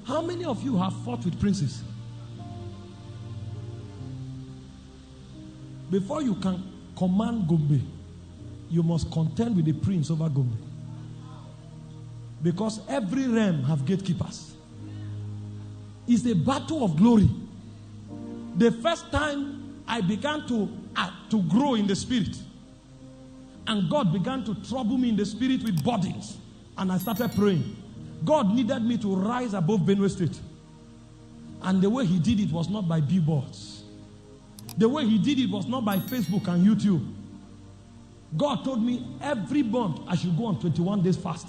How many of you have fought with princes? Before you can command Gombe, you must contend with the prince over Gombe. Because every realm have gatekeepers. It's a battle of glory. The first time I began to grow in the spirit, and God began to trouble me in the spirit with burdens, and I started praying. God needed me to rise above Benue State. And the way he did it was not by billboards. The way he did it was not by Facebook and YouTube. God told me every month I should go on 21 days fast.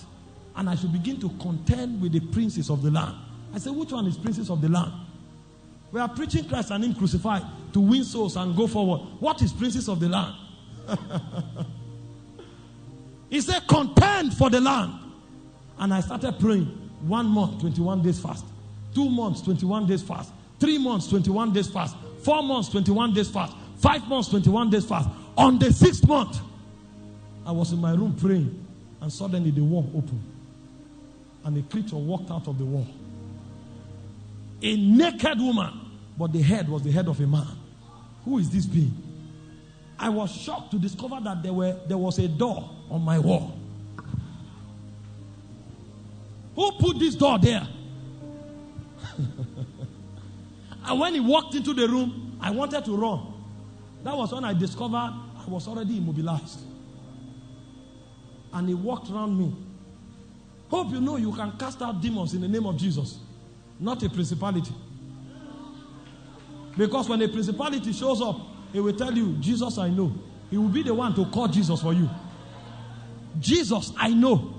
And I should begin to contend with the princes of the land. I said, which one is princes of the land? We are preaching Christ and him crucified to win souls and go forward. What is princes of the land? He said, contend for the land. And I started praying. 1 month, 21 days fast. 2 months, 21 days fast. 3 months, 21 days fast. 4 months, 21 days fast. 5 months, 21 days fast. On the 6th month, I was in my room praying. And suddenly the wall opened. And a creature walked out of the wall. A naked woman. But the head was the head of a man. Who is this being? I was shocked to discover that there was a door on my wall. Who put this door there? And when he walked into the room, I wanted to run. That was when I discovered I was already immobilized. And he walked around me. Hope you know you can cast out demons in the name of Jesus. Not a principality. Because when a principality shows up, he will tell you, Jesus I know. He will be the one to call Jesus for you. Jesus I know.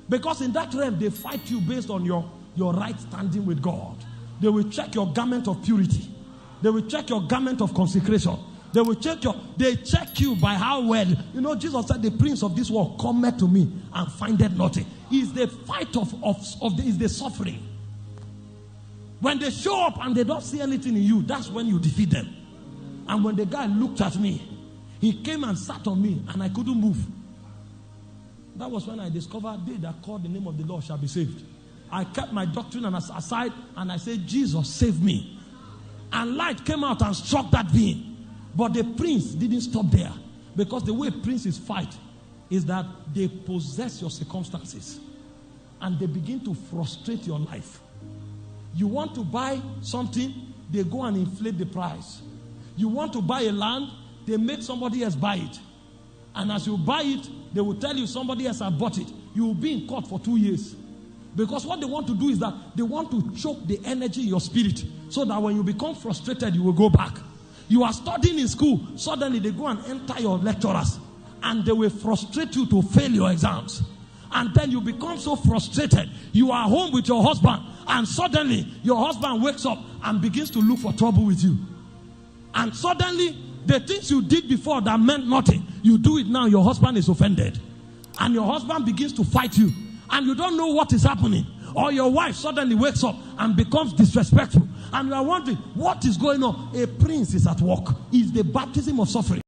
Because in that realm, they fight you based on your right standing with God. They will check your garment of purity. They will check your garment of consecration. They check you by how well. You know, Jesus said, the prince of this world cometh to me and findeth nothing. It's the fight is the suffering. When they show up and they don't see anything in you, that's when you defeat them. And when the guy looked at me, he came and sat on me and I couldn't move. That was when I discovered they that call the name of the Lord shall be saved. I kept my doctrine aside and I said, Jesus, save me. And light came out and struck that being. But the prince didn't stop there. Because the way princes fight is that they possess your circumstances. And they begin to frustrate your life. You want to buy something, they go and inflate the price. You want to buy a land, they make somebody else buy it. And as you buy it, they will tell you somebody else has bought it. You will be in court for 2 years. Because what they want to do is that they want to choke the energy in your spirit. So that when you become frustrated, you will go back. You are studying in school. Suddenly they go and enter your lecturers. And they will frustrate you to fail your exams. And then you become so frustrated. You are home with your husband. And suddenly your husband wakes up and begins to look for trouble with you. And suddenly the things you did before that meant nothing, you do it now, your husband is offended. And your husband begins to fight you. And you don't know what is happening. Or your wife suddenly wakes up and becomes disrespectful. And you are wondering, what is going on? A prince is at work. It's the baptism of suffering.